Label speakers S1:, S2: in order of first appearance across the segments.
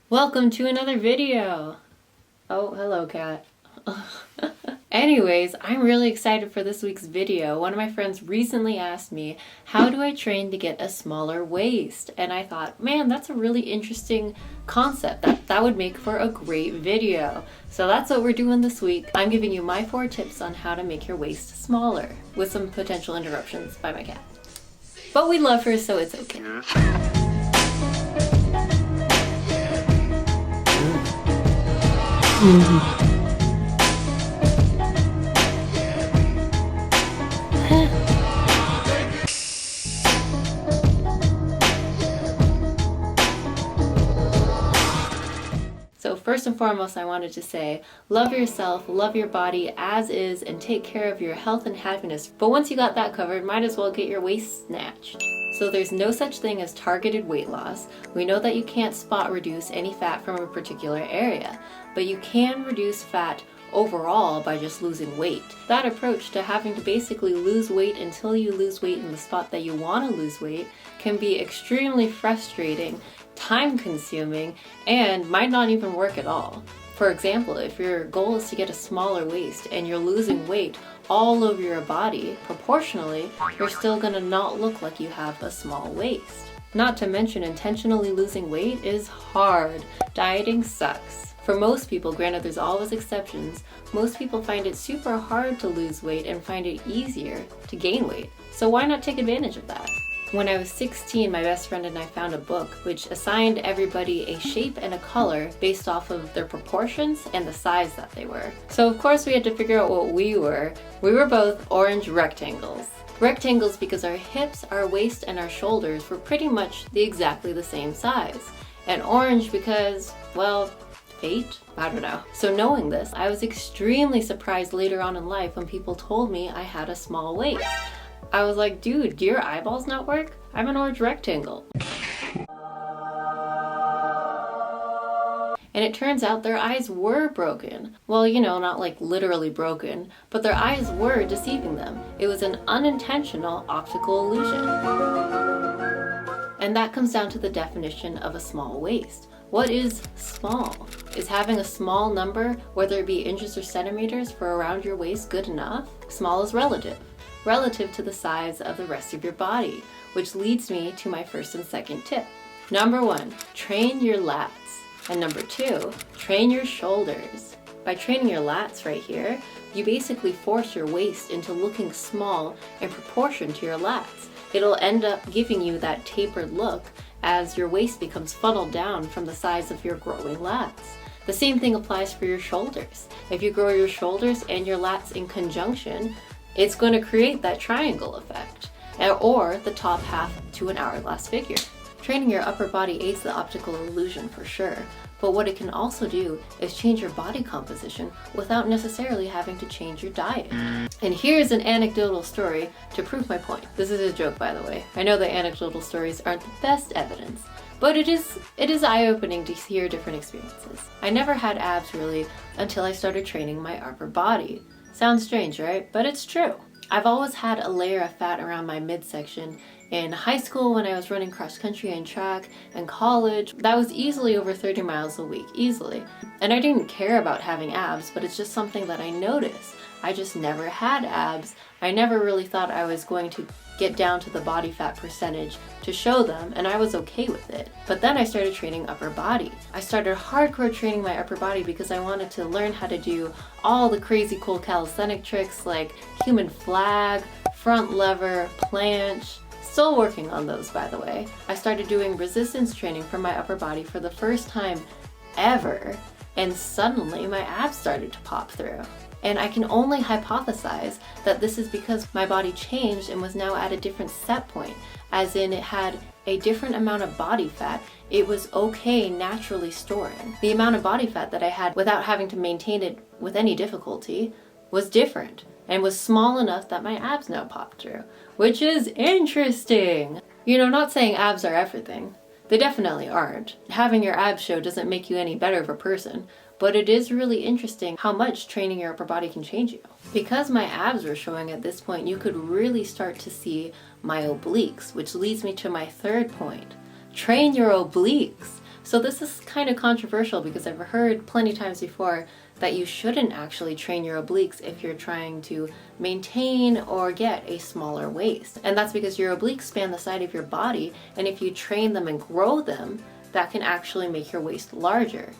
S1: Welcome to another video! Oh, hello cat. Anyways, I'm really excited for this week's video. One of my friends recently asked me, how do I train to get a smaller waist? And I thought, man, that's a really interesting concept. That would make for a great video. So that's what we're doing this week. I'm giving you my 4 tips on how to make your waist smaller, with some potential interruptions by my cat. But we love her, so it's okay. So first and foremost, I wanted to say, love yourself, love your body as is, and take care of your health and happiness. But once you got that covered, might as well get your waist snatched. So there's no such thing as targeted weight loss. We know that you can't spot reduce any fat from a particular area, but you can reduce fat overall by just losing weight. That approach to having to basically lose weight until you lose weight in the spot that you want to lose weight can be extremely frustrating, time-consuming, and might not even work at all. For example, if your goal is to get a smaller waist and you're losing weight all over your body, proportionally, you're still gonna not look like you have a small waist. Not to mention, intentionally losing weight is hard. Dieting sucks. For most people, granted there's always exceptions, most people find it super hard to lose weight and find it easier to gain weight. So why not take advantage of that? When I was 16, my best friend and I found a book which assigned everybody a shape and a color based off of their proportions and the size that they were. So of course we had to figure out what we were. We were both orange rectangles. Rectangles because our hips, our waist, and our shoulders were pretty much exactly the same size. And orange because, well, fate? I don't know. So knowing this, I was extremely surprised later on in life when people told me I had a small waist. I was like, dude, do your eyeballs not work? I'm an orange rectangle. And it turns out their eyes were broken. Well, you know, not like literally broken, but their eyes were deceiving them. It was an unintentional optical illusion. And that comes down to the definition of a small waist. What is small? Is having a small number, whether it be inches or centimeters, for around your waist good enough? Small is relative to the size of the rest of your body, which leads me to my first and second tip. Number 1, train your lats. And number 2, train your shoulders. By training your lats right here, you basically force your waist into looking small in proportion to your lats. It'll end up giving you that tapered look as your waist becomes funneled down from the size of your growing lats. The same thing applies for your shoulders. If you grow your shoulders and your lats in conjunction, it's going to create that triangle effect, or the top half to an hourglass figure. Training your upper body aids the optical illusion for sure, but what it can also do is change your body composition without necessarily having to change your diet. And here's an anecdotal story to prove my point. This is a joke, by the way. I know that anecdotal stories aren't the best evidence, but it is eye-opening to hear different experiences. I never had abs really until I started training my upper body. Sounds strange, right? But it's true. I've always had a layer of fat around my midsection. In high school, when I was running cross country and track, and college, that was easily over 30 miles a week, easily. And I didn't care about having abs, but it's just something that I noticed. I just never had abs. I never really thought I was going to get down to the body fat percentage to show them, and I was okay with it. But then I started training upper body. I started hardcore training my upper body because I wanted to learn how to do all the crazy cool calisthenic tricks like human flag, front lever, planche. Still working on those, by the way. I started doing resistance training for my upper body for the first time ever, and suddenly my abs started to pop through. And I can only hypothesize that this is because my body changed and was now at a different set point, as in it had a different amount of body fat it was okay naturally storing. The amount of body fat that I had without having to maintain it with any difficulty was different and was small enough that my abs now popped through, which is interesting. You know, not saying abs are everything. They definitely aren't. Having your abs show doesn't make you any better of a person, but it is really interesting how much training your upper body can change you. Because my abs were showing at this point, you could really start to see my obliques, which leads me to my third point. Train your obliques. So this is kind of controversial because I've heard plenty of times before that you shouldn't actually train your obliques if you're trying to maintain or get a smaller waist. And that's because your obliques span the side of your body, and if you train them and grow them, that can actually make your waist larger.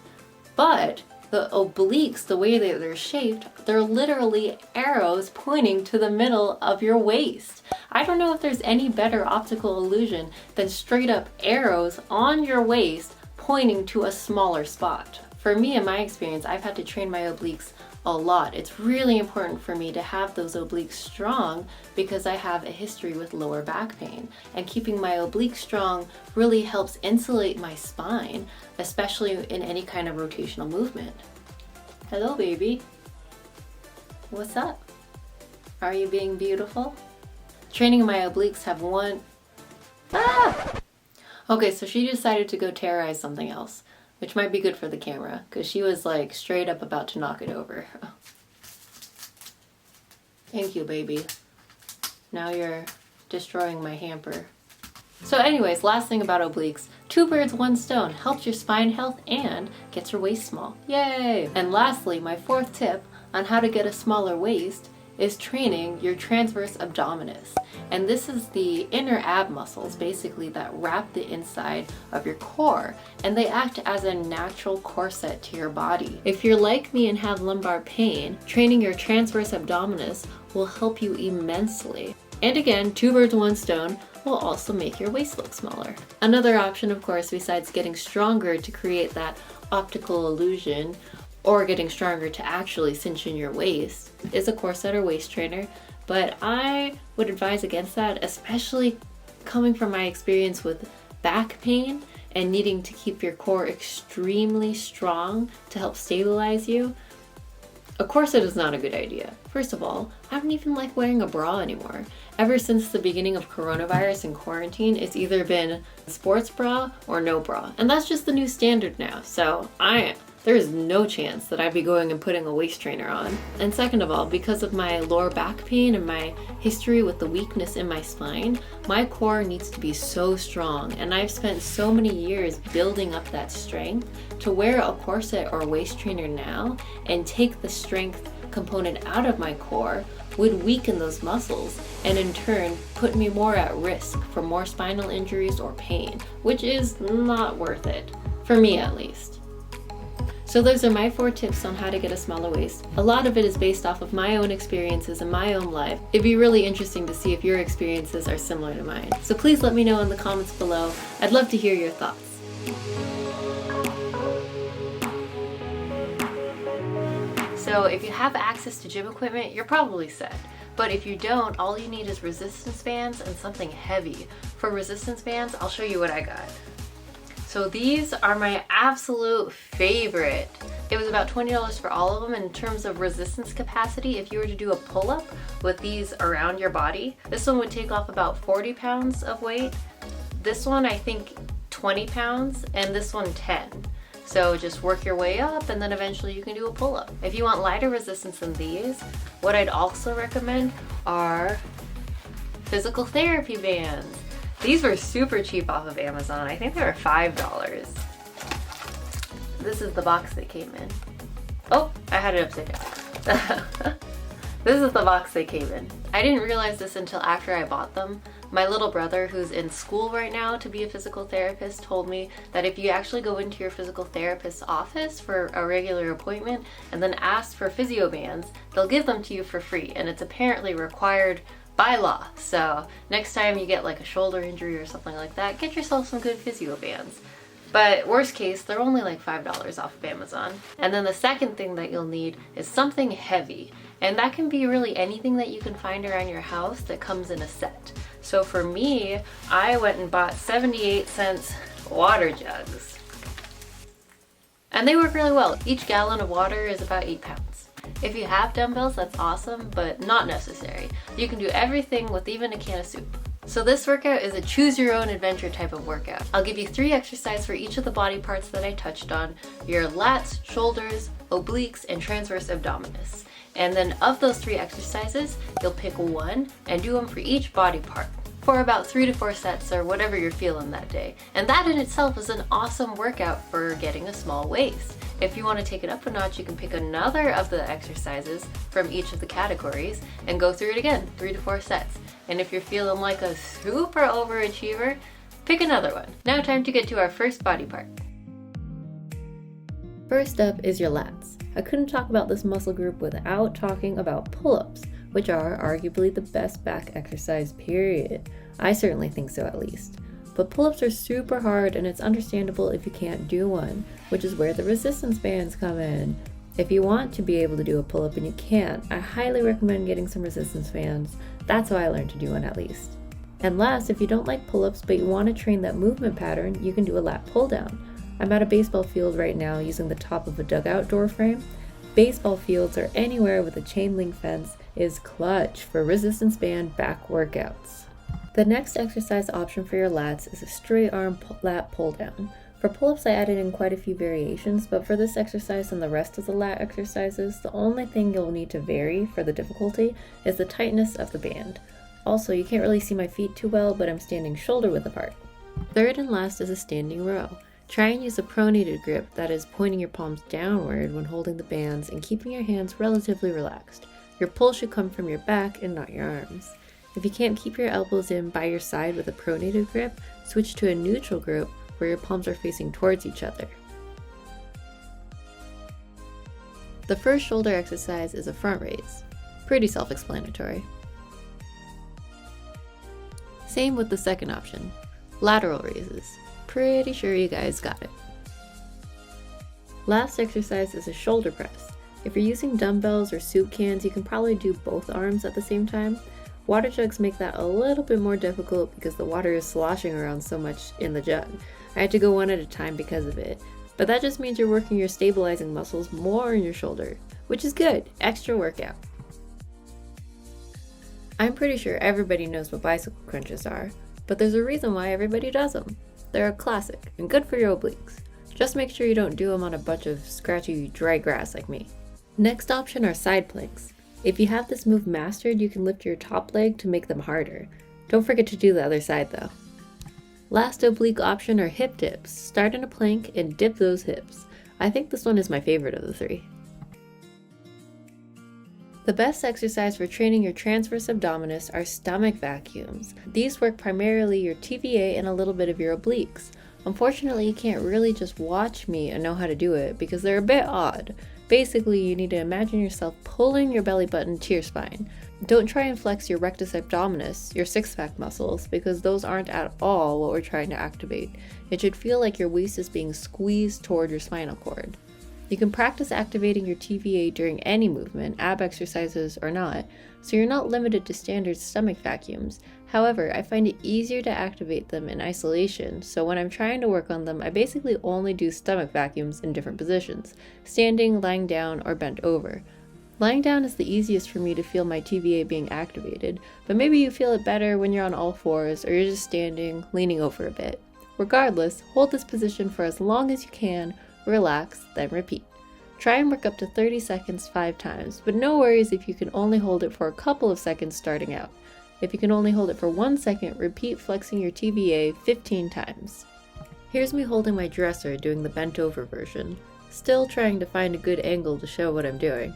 S1: But the obliques, the way that they're shaped, they're literally arrows pointing to the middle of your waist. I don't know if there's any better optical illusion than straight up arrows on your waist pointing to a smaller spot. For me, in my experience, I've had to train my obliques a lot. It's really important for me to have those obliques strong because I have a history with lower back pain. And keeping my obliques strong really helps insulate my spine, especially in any kind of rotational movement. Hello, baby. What's up? Are you being beautiful? Training my obliques have one... Okay, so she decided to go terrorize something else, which might be good for the camera, because she was like straight up about to knock it over. Thank you, baby. Now you're destroying my hamper. So anyways, last thing about obliques, 2 birds, 1 stone, helps your spine health and gets your waist small. Yay! And lastly, my 4th tip on how to get a smaller waist is training your transverse abdominis. And this is the inner ab muscles, basically, that wrap the inside of your core, and they act as a natural corset to your body. If you're like me and have lumbar pain, training your transverse abdominis will help you immensely. And again, 2 birds, 1 stone will also make your waist look smaller. Another option, of course, besides getting stronger to create that optical illusion, or getting stronger to actually cinch in your waist, is a corset or waist trainer, but I would advise against that, especially coming from my experience with back pain and needing to keep your core extremely strong to help stabilize you. A corset is not a good idea. First of all, I don't even like wearing a bra anymore. Ever since the beginning of coronavirus and quarantine, it's either been sports bra or no bra, and that's just the new standard now, so there is no chance that I'd be going and putting a waist trainer on. And second of all, because of my lower back pain and my history with the weakness in my spine, my core needs to be so strong, and I've spent so many years building up that strength. To wear a corset or a waist trainer now and take the strength component out of my core would weaken those muscles and in turn put me more at risk for more spinal injuries or pain, which is not worth it, for me at least. So those are my 4 tips on how to get a smaller waist. A lot of it is based off of my own experiences in my own life. It'd be really interesting to see if your experiences are similar to mine. So please let me know in the comments below. I'd love to hear your thoughts. So if you have access to gym equipment, you're probably set. But if you don't, all you need is resistance bands and something heavy. For resistance bands, I'll show you what I got. So these are my absolute favorite. It was about $20 for all of them. In terms of resistance capacity, if you were to do a pull-up with these around your body, this one would take off about 40 pounds of weight. This one, I think 20 pounds, and this one 10. So just work your way up and then eventually you can do a pull-up. If you want lighter resistance than these, what I'd also recommend are physical therapy bands. These were super cheap off of Amazon. I think they were $5. This is the box they came in. Oh, I had it upside down. This is the box they came in. I didn't realize this until after I bought them. My little brother, who's in school right now to be a physical therapist, told me that if you actually go into your physical therapist's office for a regular appointment and then ask for physio bands, they'll give them to you for free, and it's apparently required by law. So next time you get like a shoulder injury or something like that, get yourself some good physio bands. But worst case, they're only like $5 off of Amazon. And then the second thing that you'll need is something heavy. And that can be really anything that you can find around your house that comes in a set. So for me, I went and bought 78-cent water jugs. And they work really well. Each gallon of water is about 8 pounds. If you have dumbbells, that's awesome, but not necessary. You can do everything with even a can of soup. So this workout is a choose your own adventure type of workout. I'll give you 3 exercises for each of the body parts that I touched on: your lats, shoulders, obliques, and transverse abdominis. And then of those 3 exercises, you'll pick one and do them for each body part. for about 3 to 4 sets or whatever you're feeling that day. And that in itself is an awesome workout for getting a small waist. If you want to take it up a notch, you can pick another of the exercises from each of the categories and go through it again, 3 to 4 sets. And if you're feeling like a super overachiever, pick another one. Now time to get to our first body part. First up is your lats. I couldn't talk about this muscle group without talking about pull-ups, which are arguably the best back exercise, period. I certainly think so, at least. But pull-ups are super hard, and it's understandable if you can't do one, which is where the resistance bands come in. If you want to be able to do a pull-up and you can't, I highly recommend getting some resistance bands. That's how I learned to do one, at least. And last, if you don't like pull-ups but you want to train that movement pattern, you can do a lat pull-down. I'm at a baseball field right now using the top of a dugout door frame. Baseball fields or anywhere with a chain link fence is clutch for resistance band back workouts. The next exercise option for your lats is a straight arm lat pull down. For pull-ups I added in quite a few variations, but for this exercise and the rest of the lat exercises, the only thing you'll need to vary for the difficulty is the tightness of the band. Also, you can't really see my feet too well, but I'm standing shoulder width apart. Third and last is a standing row. Try and use a pronated grip, that is pointing your palms downward when holding the bands and keeping your hands relatively relaxed. Your pull should come from your back and not your arms. If you can't keep your elbows in by your side with a pronated grip, switch to a neutral grip where your palms are facing towards each other. The first shoulder exercise is a front raise. Pretty self-explanatory. Same with the second option, lateral raises. Pretty sure you guys got it. Last exercise is a shoulder press. If you're using dumbbells or soup cans, you can probably do both arms at the same time. Water jugs make that a little bit more difficult because the water is sloshing around so much in the jug. I had to go one at a time because of it. But that just means you're working your stabilizing muscles more in your shoulder, which is good, extra workout. I'm pretty sure everybody knows what bicycle crunches are, but there's a reason why everybody does them. They're a classic and good for your obliques. Just make sure you don't do them on a bunch of scratchy, dry grass like me. Next option are side planks. If you have this move mastered, you can lift your top leg to make them harder. Don't forget to do the other side though. Last oblique option are hip dips. Start in a plank and dip those hips. I think this one is my favorite of the three. The best exercise for training your transverse abdominis are stomach vacuums. These work primarily your TVA and a little bit of your obliques. Unfortunately, you can't really just watch me and know how to do it because they're a bit odd. Basically, you need to imagine yourself pulling your belly button to your spine. Don't try and flex your rectus abdominis, your six-pack muscles, because those aren't at all what we're trying to activate. It should feel like your waist is being squeezed toward your spinal cord. You can practice activating your TVA during any movement, ab exercises or not, so you're not limited to standard stomach vacuums. However, I find it easier to activate them in isolation, so when I'm trying to work on them, I basically only do stomach vacuums in different positions, standing, lying down, or bent over. Lying down is the easiest for me to feel my TVA being activated, but maybe you feel it better when you're on all fours or you're just standing, leaning over a bit. Regardless, hold this position for as long as you can, relax, then repeat. Try and work up to 30 seconds 5 times, but no worries if you can only hold it for a couple of seconds starting out. If you can only hold it for 1 second, repeat flexing your TVA 15 times. Here's me holding my dresser doing the bent over version, still trying to find a good angle to show what I'm doing.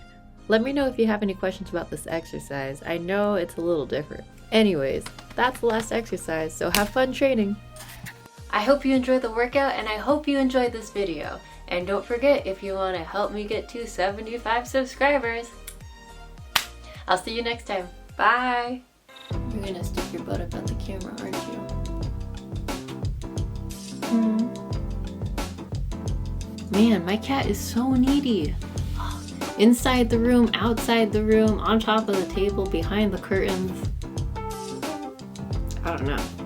S1: Let me know if you have any questions about this exercise. I know it's a little different. Anyways, that's the last exercise, so have fun training! I hope you enjoyed the workout and I hope you enjoyed this video. And don't forget, if you want to help me get to 75 subscribers, I'll see you next time. Bye! You're gonna stick your butt up at the camera, aren't you? Man, my cat is so needy. Inside the room, outside the room, on top of the table, behind the curtains. I don't know.